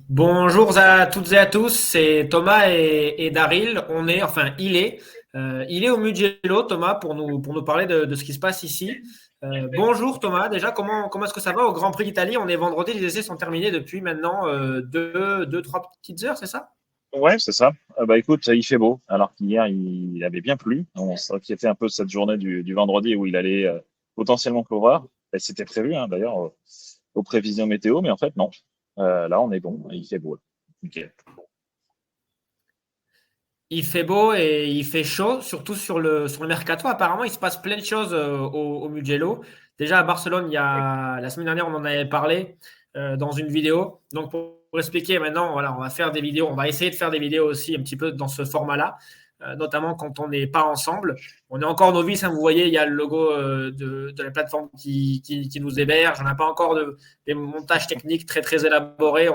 Bonjour à toutes et à tous, c'est Thomas et Daryl. Il est au Mugello, Thomas, pour nous parler de ce qui se passe ici. Bonjour Thomas, déjà, comment est-ce que ça va au Grand Prix d'Italie? On est vendredi, les essais sont terminés depuis maintenant trois petites heures, c'est ça? Ouais, c'est ça. Bah écoute, il fait beau, alors qu'hier il avait bien plu. On s'inquiétait un peu de cette journée du vendredi où il allait potentiellement pleuvoir. Et c'était prévu d'ailleurs aux prévisions météo, mais en fait non. Là on est bon, il fait beau. Nickel. Il fait beau et il fait chaud, surtout sur le mercato. Apparemment, il se passe plein de choses au Mugello. Déjà à Barcelone, la semaine dernière, on en avait parlé dans une vidéo. Donc pour expliquer maintenant, voilà, on va faire des vidéos. On va essayer de faire des vidéos aussi un petit peu dans ce format-là, notamment quand on n'est pas ensemble. On est encore novices, hein, vous voyez, il y a le logo de la plateforme qui nous héberge. On n'a pas encore des montages techniques très très élaborés.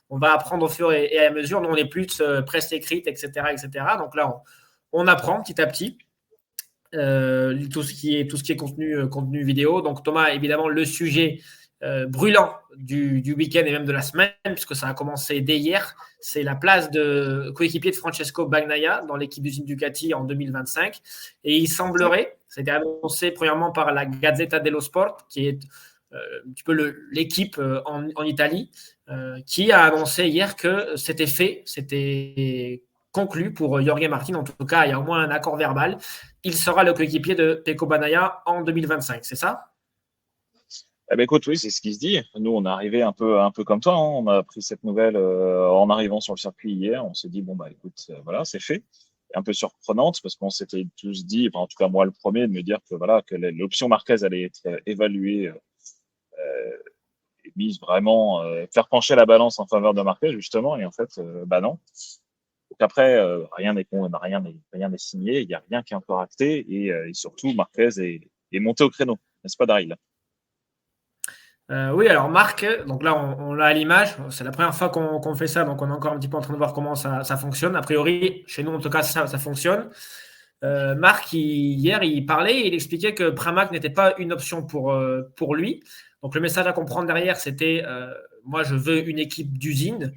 On va apprendre au fur et à mesure. Nous, on est plus presse écrite, etc., etc. Donc là, on apprend petit à petit tout ce qui est contenu vidéo. Donc Thomas, évidemment, le sujet brûlant du week-end et même de la semaine, puisque ça a commencé dès hier, c'est la place de coéquipier de Francesco Bagnaia dans l'équipe d'usine Ducati en 2025. Et il semblerait, c'était annoncé premièrement par la Gazzetta dello Sport, qui est un petit peu l'équipe en Italie, qui a annoncé hier que c'était fait, c'était conclu pour Jorge Martin. En tout cas, il y a au moins un accord verbal. Il sera le coéquipier de Pecco Bagnaia en 2025, c'est ça? Eh ben écoute, oui, c'est ce qui se dit. Nous, on est arrivé un peu comme toi. On a pris cette nouvelle en arrivant sur le circuit hier. On s'est dit bon bah écoute, voilà, c'est fait. Un peu surprenante parce qu'on s'était tous dit, enfin, en tout cas moi le premier, de me dire que voilà que l'option Marquez allait être évaluée mise vraiment faire pencher la balance en faveur de Marquez justement et en fait bah non. Donc après rien n'est signé, il y a rien qui est encore acté et surtout Marquez est monté au créneau, n'est-ce pas Daryl? Oui, alors Marc, donc là on l'a à l'image, c'est la première fois qu'on fait ça, donc on est encore un petit peu en train de voir comment ça fonctionne. A priori, chez nous en tout cas, ça fonctionne. Marc, hier, il parlait et il expliquait que Pramac n'était pas une option pour lui. Donc le message à comprendre derrière, c'était moi je veux une équipe d'usine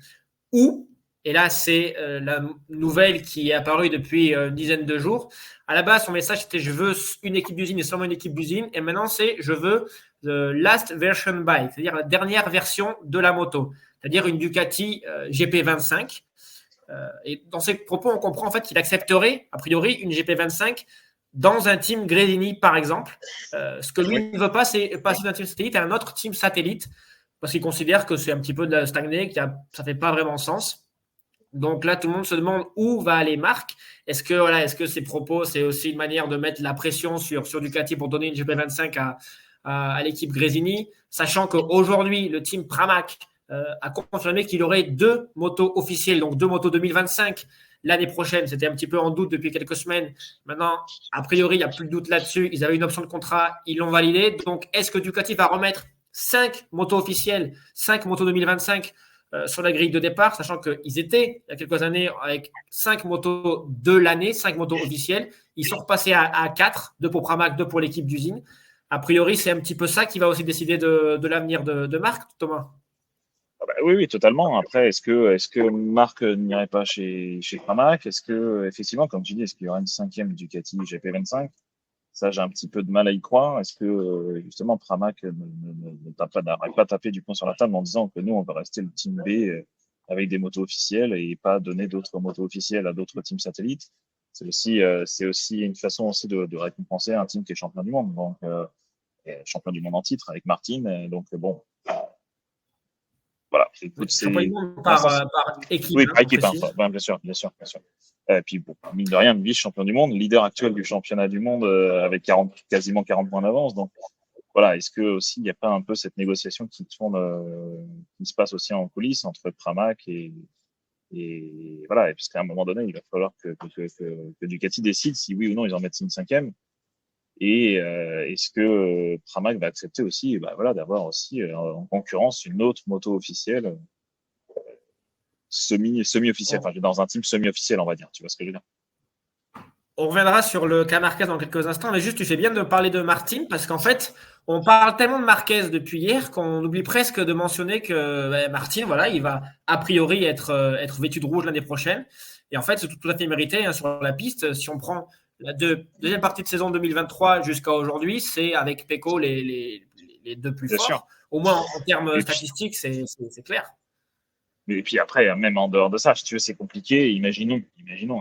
ou, et là c'est la nouvelle qui est apparue depuis une dizaine de jours, à la base son message c'était je veux une équipe d'usine et seulement une équipe d'usine, et maintenant c'est je veux the last version bike, c'est-à-dire la dernière version de la moto, c'est-à-dire une Ducati GP25. Et dans ses propos, on comprend en fait qu'il accepterait, a priori, une GP25 dans un team Gresini, par exemple. Ce que Oui. lui ne veut pas, c'est passer d'un team satellite à un autre team satellite, parce qu'il considère que c'est un petit peu de la stagner, que ça ne fait pas vraiment sens. Donc là, tout le monde se demande où va aller Marc. Est-ce que ses propos, c'est aussi une manière de mettre la pression sur Ducati pour donner une GP25 à l'équipe Gresini, sachant qu'aujourd'hui, le team Pramac a confirmé qu'il aurait deux motos officielles, donc deux motos 2025 l'année prochaine. C'était un petit peu en doute depuis quelques semaines. Maintenant, a priori, il n'y a plus de doute là-dessus. Ils avaient une option de contrat, ils l'ont validé. Donc, est-ce que Ducati va remettre cinq motos officielles, cinq motos 2025 sur la grille de départ, sachant qu'ils étaient, il y a quelques années, avec 5 motos de l'année, 5 motos officielles. Ils sont repassés à 4, 2 pour Pramac, 2 pour l'équipe d'usine. A priori, c'est un petit peu ça qui va aussi décider de l'avenir de Marc, Thomas. Ah bah oui, oui, totalement. Après, est-ce que Marc n'irait pas chez Pramac? Est-ce que, effectivement, comme tu dis, est-ce qu'il y aura une cinquième Ducati GP25? Ça, j'ai un petit peu de mal à y croire. Est-ce que, justement, Pramac n'arrête pas taper du poing sur la table en disant que nous, on va rester le team B avec des motos officielles et pas donner d'autres motos officielles à d'autres teams satellites? C'est aussi une façon aussi de récompenser un team qui est champion du monde, donc champion du monde en titre avec Martin. Donc bon, voilà. Écoute, Champion du c'est monde moi, par équipe, oui, hein, par on équipe, hein, précise. bien sûr, bien sûr, bien sûr. Et puis, bon, mine de rien, vice-champion du monde, leader actuel du championnat du monde avec quasiment 40 points d'avance. Donc, voilà, est-ce que aussi il n'y a pas un peu cette négociation qui tourne, qui se passe aussi en coulisses entre Pramac et voilà, et puisqu'à un moment donné, il va falloir que Ducati décide si oui ou non ils en mettent une cinquième. Et est-ce que Pramac va accepter aussi, bah, voilà, d'avoir aussi en concurrence une autre moto officielle semi-officiel, On, enfin, dans un team semi-officiel, on va dire. Tu vois ce que je veux dire? On reviendra sur le cas Marquez dans quelques instants, mais juste, tu fais bien de parler de Martin parce qu'en fait, on parle tellement de Marquez depuis hier qu'on oublie presque de mentionner que Martin, voilà, il va a priori être vêtu de rouge l'année prochaine. Et en fait, c'est tout à fait mérité hein, sur la piste. Si on prend la deuxième partie de saison 2023 jusqu'à aujourd'hui, c'est avec Pecco les deux plus Bien sûr. forts. Au moins en termes Et puis, statistiques, c'est clair. et puis après, même en dehors de ça, si tu veux, c'est compliqué. Imaginons,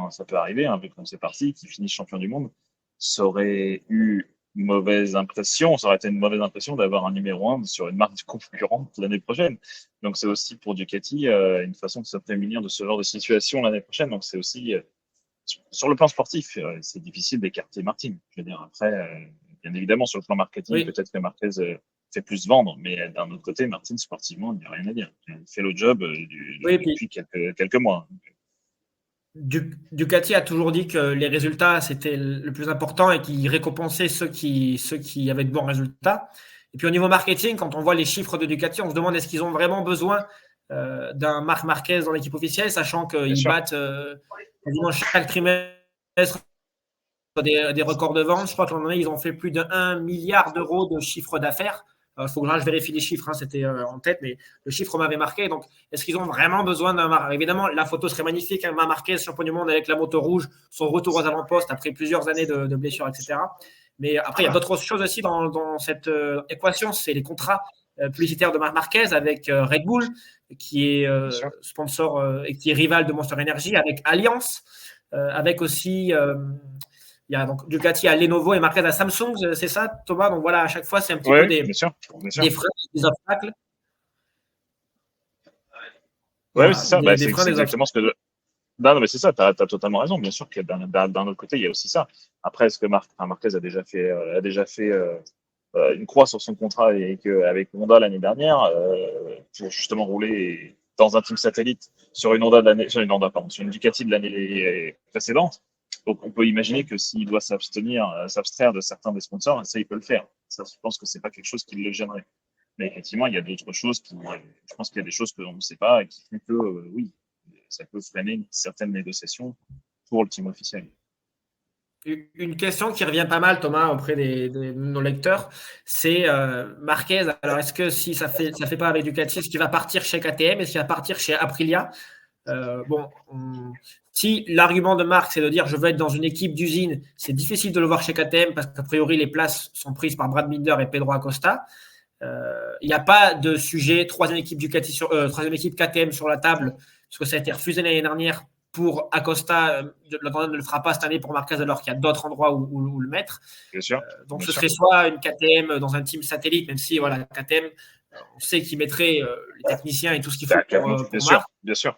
hein, ça peut arriver, hein, vu qu'on c'est parti, qu'il finisse champion du monde. Ça aurait eu une mauvaise impression, ça aurait été une mauvaise impression d'avoir un numéro 1 sur une marque concurrente l'année prochaine. Donc c'est aussi pour Ducati une façon de se prémunir de ce genre de situation l'année prochaine. Donc c'est aussi, sur le plan sportif, c'est difficile d'écarter Martin. Je veux dire, après, bien évidemment, sur le plan marketing, Oui. peut-être que Marquez fait plus vendre, mais d'un autre côté, Martin, sportivement, il n'y a rien à dire. Il fait le job Oui, puis depuis quelques mois. Ducati a toujours dit que les résultats, c'était le plus important et qu'il récompensait ceux qui avaient de bons résultats. Et puis au niveau marketing, quand on voit les chiffres de Ducati, on se demande est-ce qu'ils ont vraiment besoin d'un Marc Marquez dans l'équipe officielle, sachant Bien qu'ils sûr. battent quasiment chaque trimestre des records de vente. Je crois que l'an dernier, ils ont fait plus de 1 milliard d'euros de chiffre d'affaires. Il faut que je vérifie les chiffres, hein, c'était en tête, mais le chiffre m'avait marqué. Donc, est-ce qu'ils ont vraiment besoin d'un Marquez? Évidemment, la photo serait magnifique, un Marquez, champion du monde avec la moto rouge, son retour aux avant-postes après plusieurs années de blessures, etc. Mais après, il y a d'autres choses aussi dans cette équation, c'est les contrats publicitaires de Marc Marquez avec Red Bull, qui est sponsor et qui est rival de Monster Energy, avec Allianz, avec aussi il y a donc Ducati à Lenovo et Marquez à Samsung, c'est ça, Thomas? Donc voilà, à chaque fois, c'est un petit peu Oui, bien sûr. Bien sûr. des freins, des obstacles. Ouais, Voilà, c'est ça. Bah, des freins, c'est des exactement obstacles. ce que. Non, mais c'est ça, tu as totalement raison. Bien sûr que d'un autre côté, il y a aussi ça. Après, est-ce que Marquez a déjà fait une croix sur son contrat avec Honda l'année dernière pour justement rouler dans un team satellite sur une Honda sur une Honda, pardon, sur une Ducati de l'année précédente. Donc, on peut imaginer que s'il doit s'abstraire de certains des sponsors, ça, il peut le faire. Ça, je pense que c'est pas quelque chose qui le gênerait. Mais effectivement, il y a d'autres choses je pense qu'il y a des choses que l'on ne sait pas et qui font que, oui, ça peut freiner une certaine négociation pour le team officiel. Une question qui revient pas mal, Thomas, auprès de nos lecteurs, c'est Marquez. Alors, est-ce que si ça fait pas avec Ducati, est-ce qu'il va partir chez KTM? Est-ce qu'il va partir chez Aprilia? Si l'argument de Marc, c'est de dire je veux être dans une équipe d'usine, c'est difficile de le voir chez KTM parce qu'a priori, les places sont prises par Brad Binder et Pedro Acosta. Il n'y a pas de sujet troisième équipe KTM sur la table, parce que ça a été refusé l'année dernière pour Acosta. L'Andorra ne le fera pas cette année pour Marquez, alors qu'il y a d'autres endroits où le mettre. Bien sûr. Donc Bien ce sûr. serait soit une KTM dans un team satellite, même si voilà, KTM, on sait qu'ils mettraient les techniciens et tout ce qu'il faut Bien pour sûr. Marc, Bien sûr.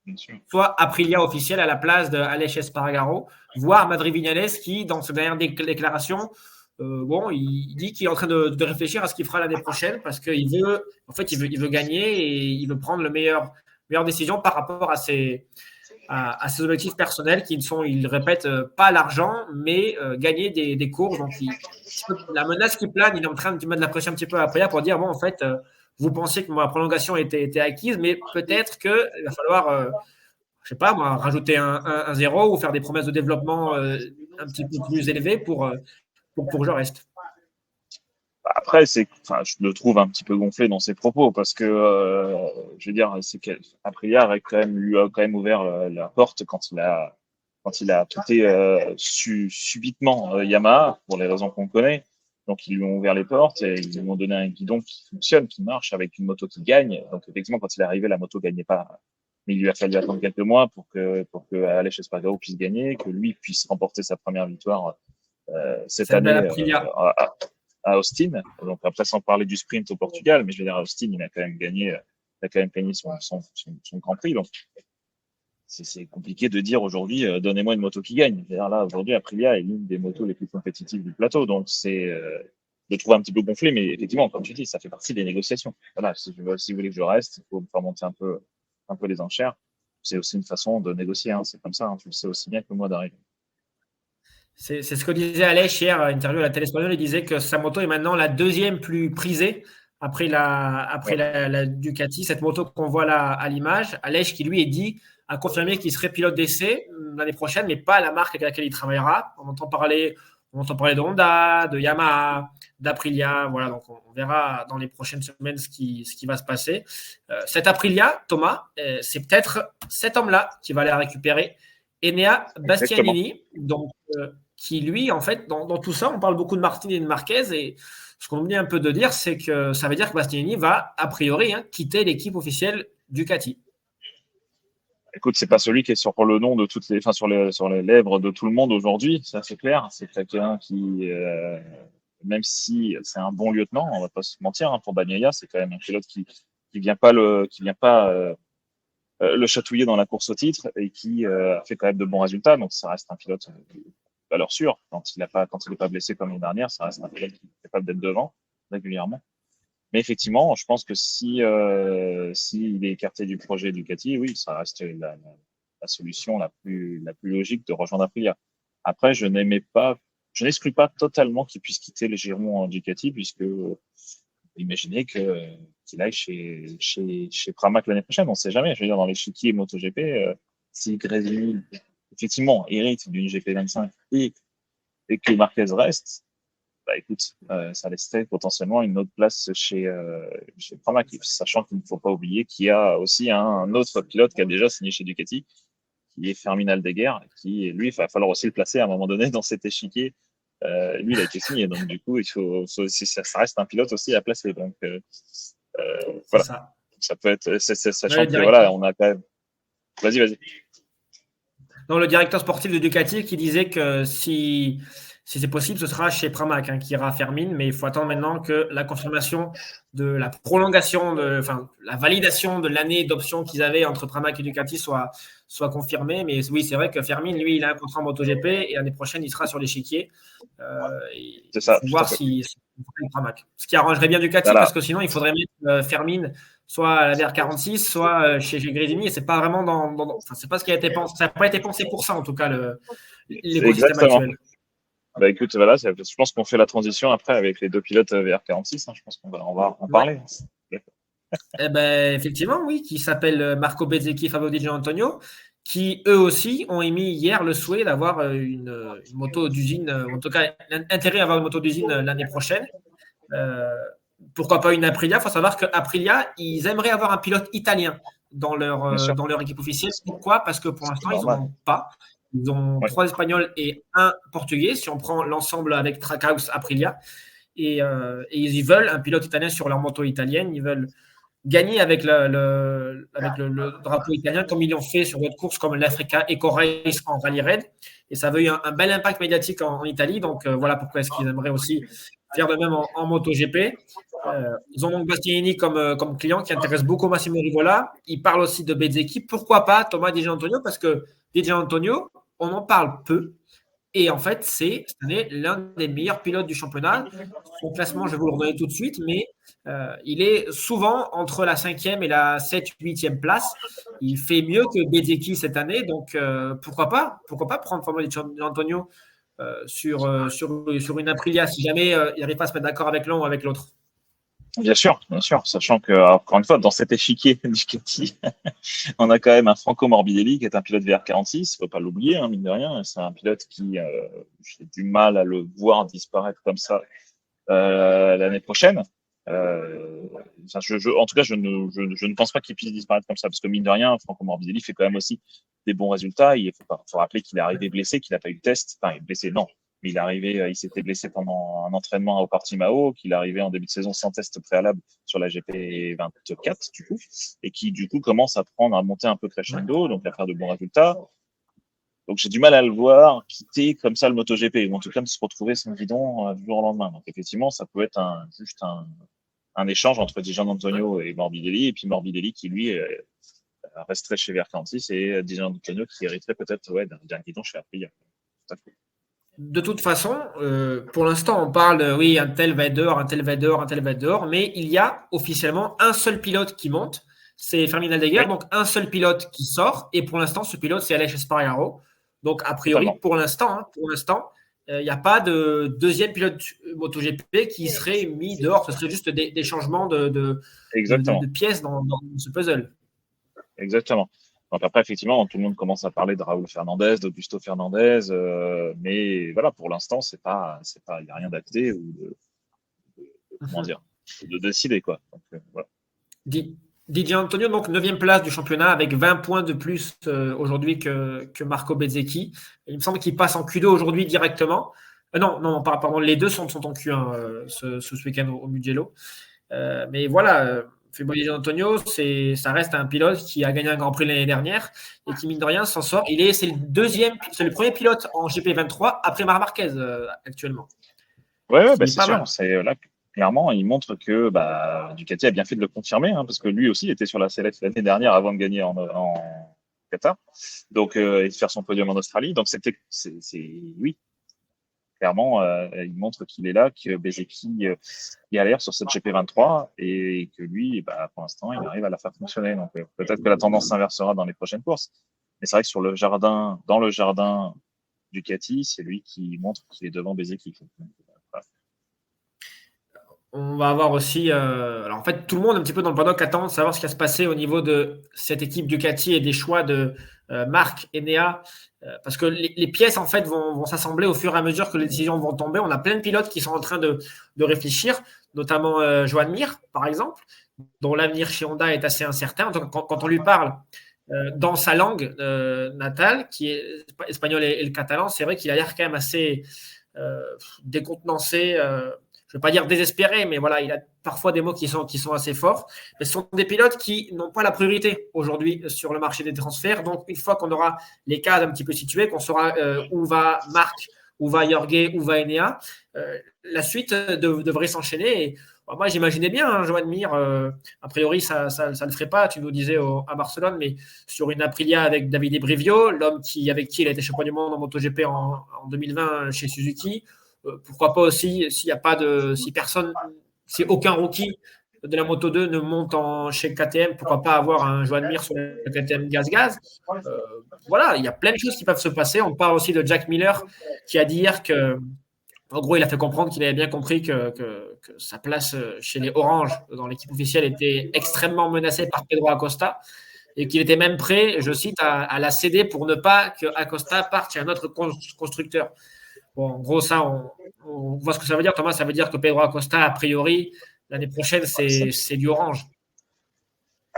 Bien sûr. soit Aprilia officiel à la place de Aleix Espargaro, voire Madrid Viñales qui, dans ses dernières déclarations, il dit qu'il est en train de réfléchir à ce qu'il fera l'année prochaine parce qu'il veut, en fait, il veut gagner et il veut prendre meilleure décision par rapport à ses objectifs personnels qui ne sont, il répète, pas l'argent, mais gagner des courses. Donc, la menace qui plane, il est en train de mettre de la pression un petit peu à Aprilia pour dire, bon, en fait, vous pensez que ma prolongation était acquise, mais peut-être qu'il va falloir je sais pas moi, rajouter un zéro ou faire des promesses de développement un petit peu plus élevées pour que je reste. Après, je le trouve un petit peu gonflé dans ses propos parce que, je veux dire, Aprilia lui a quand même ouvert la porte quand il a quitté subitement Yamaha pour les raisons qu'on connaît. Donc, ils lui ont ouvert les portes et ils lui ont donné un guidon qui fonctionne, qui marche avec une moto qui gagne. Donc, effectivement, quand il est arrivé, la moto gagnait pas. Mais il lui a fallu attendre quelques mois pour que Aleix Espargaro puisse gagner, que lui puisse remporter sa première victoire cette Cette belle année Aprilia. à Austin. Donc après, sans parler du sprint au Portugal, mais je veux dire, à Austin, il a quand même gagné son Grand Prix. Donc c'est compliqué de dire aujourd'hui, donnez-moi une moto qui gagne. Là, aujourd'hui, Aprilia est l'une des motos les plus compétitives du plateau. Donc je le trouve un petit peu gonflé, mais effectivement, comme tu dis, ça fait partie des négociations. Voilà, si vous voulez que je reste, il faut me faire monter un peu les enchères. C'est aussi une façon de négocier. Hein. C'est comme ça, hein. Tu le sais aussi bien que moi d'arriver. C'est ce que disait Aleix hier, interview à la télé espagnole. Il disait que sa moto est maintenant la deuxième plus prisée la Ducati, cette moto qu'on voit là à l'image. Aleix qui lui a confirmé qu'il serait pilote d'essai l'année prochaine, mais pas la marque avec laquelle il travaillera. On entend parler de Honda, de Yamaha, d'Aprilia. Voilà, donc on verra dans les prochaines semaines ce qui va se passer. Cette Aprilia, Thomas, c'est peut-être cet homme-là qui va aller la récupérer. Enea Bastianini, donc, qui lui, en fait, dans tout ça, on parle beaucoup de Martin et de Marquez, et ce qu'on oublie un peu de dire, c'est que ça veut dire que Bastianini va, a priori, quitter l'équipe officielle Ducati. Écoute, c'est pas celui qui est sur le nom de sur les lèvres de tout le monde aujourd'hui, ça c'est clair. C'est quelqu'un qui, même si c'est un bon lieutenant, on va pas se mentir, pour Bagnaia, c'est quand même un pilote qui vient pas le chatouiller dans la course au titre et qui a fait quand même de bons résultats. Donc ça reste un pilote valeur sûre. Quand il n'est pas blessé comme l'année dernière, ça reste un pilote qui est capable d'être devant régulièrement. Mais effectivement, je pense que s'il est écarté du projet Ducati, oui, ça reste la solution la plus logique de rejoindre Aprilia. Après, je n'exclus pas totalement qu'il puisse quitter les girons Ducati, puisque imaginez qu'il aille chez Pramac l'année prochaine. On ne sait jamais. Je veux dire, dans l'échiquier MotoGP, si Gresini, effectivement, hérite d'une GP25 et que Marquez reste, bah écoute, ça laisserait potentiellement une autre place chez Pramac, sachant qu'il ne faut pas oublier qu'il y a aussi un autre pilote qui a déjà signé chez Ducati, qui est Fermin Aldeguer, qui, lui, il va falloir aussi le placer à un moment donné dans cet échiquier. Lui, il a été signé, donc du coup, il faut aussi, ça reste un pilote aussi à placer. Donc voilà, ça peut être, sachant que voilà, on a quand même. Vas-y. Non, le directeur sportif de Ducati qui disait que si c'est possible, ce sera chez Pramac qui ira faire mine, mais il faut attendre maintenant que la confirmation de la prolongation, la validation de l'année d'option qu'ils avaient entre Pramac et Ducati soit confirmée. Mais oui, c'est vrai que Fermin, lui, il a un contrat en MotoGP et l'année prochaine, il sera sur l'échiquier. C'est ça. Il faut voir si Pramac. Ce qui arrangerait bien Ducati, parce que sinon, il faudrait mettre Fermin soit à la VR46, soit chez Gresini, et c'est pas vraiment c'est pas ce qui a été pensé. Ça n'a pas été pensé pour ça, en tout cas, l'écosystème actuel. Bah écoute, voilà, je pense qu'on fait la transition après avec les deux pilotes VR46. Je pense qu'on va en parler. Eh ben, effectivement, oui, qui s'appellent Marco Bezzecchi et Fabio Di Giannantonio, qui eux aussi ont émis hier le souhait d'avoir une moto d'usine, en tout cas intérêt à avoir une moto d'usine l'année prochaine. Pourquoi pas une Aprilia? Il faut savoir qu'Aprilia, ils aimeraient avoir un pilote italien dans leur équipe officielle. Pourquoi? Parce que pour l'instant, ils n'en ont pas. Ils ont 3 Espagnols et 1 Portugais, si on prend l'ensemble avec Trackhouse Aprilia. Et ils veulent un pilote italien sur leur moto italienne. Ils veulent gagner avec le drapeau italien, comme ils l'ont fait sur d'autres courses comme l'Africa Eco Race en Rallye Raid. Et ça avait eu un bel impact médiatique en Italie. Donc voilà pourquoi est-ce qu'ils aimeraient aussi faire de même en MotoGP. Ils ont donc Bastianini comme client qui intéresse beaucoup Massimo Rivola. Il parle aussi de Bezzecchi. Pourquoi pas Thomas Di Giannantonio? Parce que Di Giannantonio, on en parle peu. Et en fait, c'est cette année l'un des meilleurs pilotes du championnat. Son classement, je vais vous le redonner tout de suite, mais il est souvent entre la 5e et la 7e, 8e place. Il fait mieux que Bezzecchi cette année. Donc, pourquoi pas prendre Fabio Di Giannantonio sur une Aprilia si jamais il n'arrive pas à se mettre d'accord avec l'un ou avec l'autre. Bien sûr, sachant que, encore une fois, dans cet échiquier Ducati, on a quand même un Franco Morbidelli qui est un pilote VR46, il ne faut pas l'oublier, mine de rien. C'est un pilote qui, j'ai du mal à le voir disparaître comme ça l'année prochaine. En tout cas, je ne pense pas qu'il puisse disparaître comme ça, parce que mine de rien, Franco Morbidelli fait quand même aussi des bons résultats. Il faut rappeler qu'il est arrivé blessé, qu'il n'a pas eu de test. Enfin, il est blessé, non. Mais il s'était blessé pendant un entraînement au Portimao, qu'il est arrivé en début de saison sans test préalable sur la GP24, du coup, et qui, du coup, commence à monter un peu crescendo, donc à faire de bons résultats. Donc, j'ai du mal à le voir quitter comme ça le MotoGP, ou en tout cas de se retrouver sans guidon du jour au lendemain. Donc, effectivement, ça peut être juste un échange entre Di Giannantonio et Morbidelli, et puis Morbidelli qui, lui, resterait chez VR46 et Di Giannantonio qui hériterait peut-être d'un guidon chez Aprilia. De toute façon, pour l'instant, on parle, oui, un tel va être dehors, mais il y a officiellement un seul pilote qui monte, c'est Fermin Aldeguer, donc un seul pilote qui sort, et pour l'instant, ce pilote, c'est Aleix Espargaro. Donc, a priori, pour l'instant, il n'y a pas de deuxième pilote MotoGP qui serait mis dehors. Ce serait juste des changements de Exactement. pièces dans ce puzzle. Exactement. Donc après, effectivement, tout le monde commence à parler de Raúl Fernandez, d'Augusto Fernandez, mais voilà, pour l'instant, il n'y a rien d'acté ou comment dire, de décider, quoi. Donc, voilà. Didier Antonio, donc 9e place du championnat avec 20 points de plus aujourd'hui que Marco Bezzecchi. Il me semble qu'il passe en Q2 aujourd'hui directement. Non, pardon, les deux sont en Q1 ce week-end au Mugello. Mais voilà, Didier Antonio, ça reste un pilote qui a gagné un Grand Prix l'année dernière et qui, mine de rien, s'en sort. C'est le premier pilote en GP23 après Marc Marquez actuellement. Ouais, Ce qui est c'est pas sûr. mal. Là, clairement, il montre que Ducati a bien fait de le confirmer, hein, parce que lui aussi était sur la sellette l'année dernière avant de gagner en Qatar, donc et de faire son podium en Australie. Donc oui, clairement, il montre qu'il est là, que Bezzecchi galère sur cette GP23 et que lui, pour l'instant, il arrive à la faire fonctionner. Donc peut-être que la tendance s'inversera dans les prochaines courses. Mais c'est vrai que dans le jardin Ducati, c'est lui qui montre qu'il est devant Bezzecchi. Voilà. On va avoir aussi. Alors en fait, tout le monde un petit peu dans le paddock attend de savoir ce qui va se passer au niveau de cette équipe Ducati et des choix de Marc Enea. Parce que les pièces en fait vont s'assembler au fur et à mesure que les décisions vont tomber. On a plein de pilotes qui sont en train de réfléchir, notamment Joan Mir, par exemple, dont l'avenir chez Honda est assez incertain. Donc, quand on lui parle dans sa langue natale, qui est espagnol et le catalan, c'est vrai qu'il a l'air quand même assez décontenancé. Je ne veux pas dire désespéré, mais voilà, il a parfois des mots qui sont assez forts. Mais ce sont des pilotes qui n'ont pas la priorité aujourd'hui sur le marché des transferts. Donc, une fois qu'on aura les cadres un petit peu situés, qu'on saura où va Marc, où va Jorge, où va Enea, la suite devrait s'enchaîner. Et, moi, j'imaginais bien, hein, Joan Mir, a priori, ça ne le ferait pas, tu nous disais à Barcelone, mais sur une Aprilia avec Davide Brivio, l'homme avec qui il a été champion du monde en MotoGP en 2020 chez Suzuki. Pourquoi pas aussi, si aucun rookie de la Moto 2 ne monte chez KTM, pourquoi pas avoir un Joan Mir sur le KTM Gaz. Voilà, il y a plein de choses qui peuvent se passer. On parle aussi de Jack Miller qui a dit hier que, en gros, il a fait comprendre qu'il avait bien compris que sa place chez les Orange dans l'équipe officielle était extrêmement menacée par Pedro Acosta et qu'il était même prêt, je cite, à la céder pour ne pas que Acosta parte chez un autre constructeur. Bon, en gros, ça, on voit ce que ça veut dire, Thomas. Ça veut dire que Pedro Acosta, a priori, l'année prochaine, c'est du orange.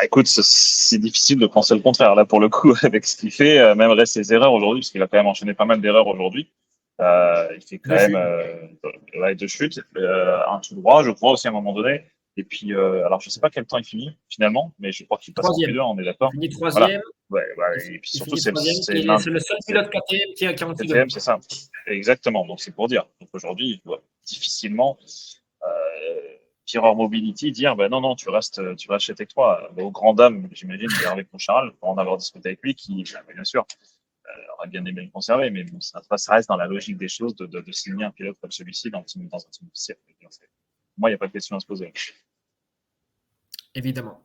Écoute, c'est difficile de penser le contraire. Là, pour le coup, avec ce qu'il fait, même reste ses erreurs aujourd'hui, parce qu'il a quand même enchaîné pas mal d'erreurs aujourd'hui. Il fait quand même deux chutes, un tout droit, je crois, aussi à un moment donné. Et puis, alors, je sais pas quel temps il finit, finalement, mais je crois qu'il passe en Troisième. Q2, on est Il d'accord. finit Voilà. troisième. Et puis surtout, C'est le seul pilote KTM qui est en Q2. KTM, c'est ça. Exactement. Donc, c'est pour dire. Donc, aujourd'hui, il doit difficilement, Tireur Mobility, dire, non, tu restes chez Tech 3. Aux grandes dames, j'imagine, d'Hervé Concharal, pour en avoir discuté avec lui, qui, bien sûr, aurait bien aimé le conserver, mais bon, ça reste dans la logique des choses de signer un pilote comme celui-ci dans un team officiel. Moi, il n'y a pas de question à se poser. Évidemment.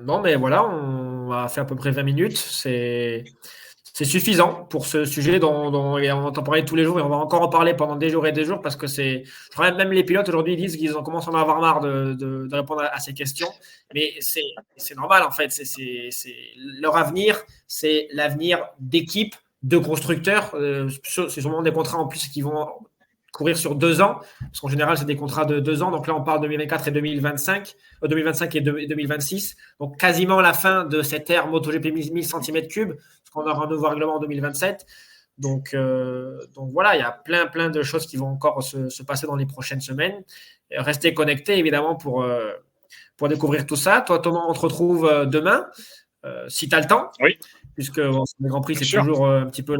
Non, mais voilà, on a fait à peu près 20 minutes. C'est suffisant pour ce sujet dont on entend parler tous les jours et on va encore en parler pendant des jours et des jours parce que je crois même les pilotes aujourd'hui disent qu'ils ont commencé à en avoir marre de répondre à ces questions. Mais c'est normal en fait. C'est leur avenir, c'est l'avenir d'équipes, de constructeurs. C'est sûrement des contrats en plus qui vont courir sur 2 ans, parce qu'en général, c'est des contrats de 2 ans. Donc là, on parle de 2024 et 2025 et 2026. Donc quasiment la fin de cette ère MotoGP 1000 cm3, parce qu'on aura un nouveau règlement en 2027. Donc voilà, il y a plein de choses qui vont encore se passer dans les prochaines semaines. Restez connectés, évidemment, pour découvrir tout ça. Toi, Thomas, on te retrouve demain, si tu as le temps. Oui. Puisque le Grand Prix, c'est toujours un petit peu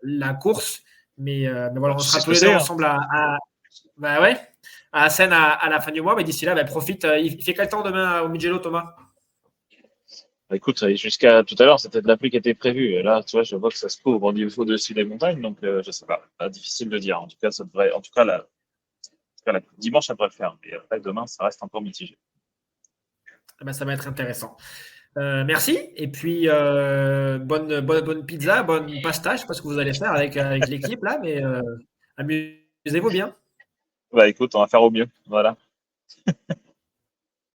la course. Mais voilà, on sera tous les deux ensemble à Assen à la fin du mois. Mais d'ici là, profite. Il fait quel temps demain au Mugello, Thomas? Écoute, jusqu'à tout à l'heure, c'était de la pluie qui était prévue. Et là, tu vois, je vois que ça se couvre au niveau au-dessus des montagnes, donc je sais pas. Difficile de dire. En tout cas, ça devrait. En tout cas, dimanche, ça devrait le faire. Et après, demain, ça reste encore mitigé. Ça va être intéressant. Merci. Et puis, bonne pizza, bonne pasta. Je ne sais pas ce que vous allez faire avec l'équipe là, mais Amusez-vous bien. Bah écoute, on va faire au mieux. Voilà.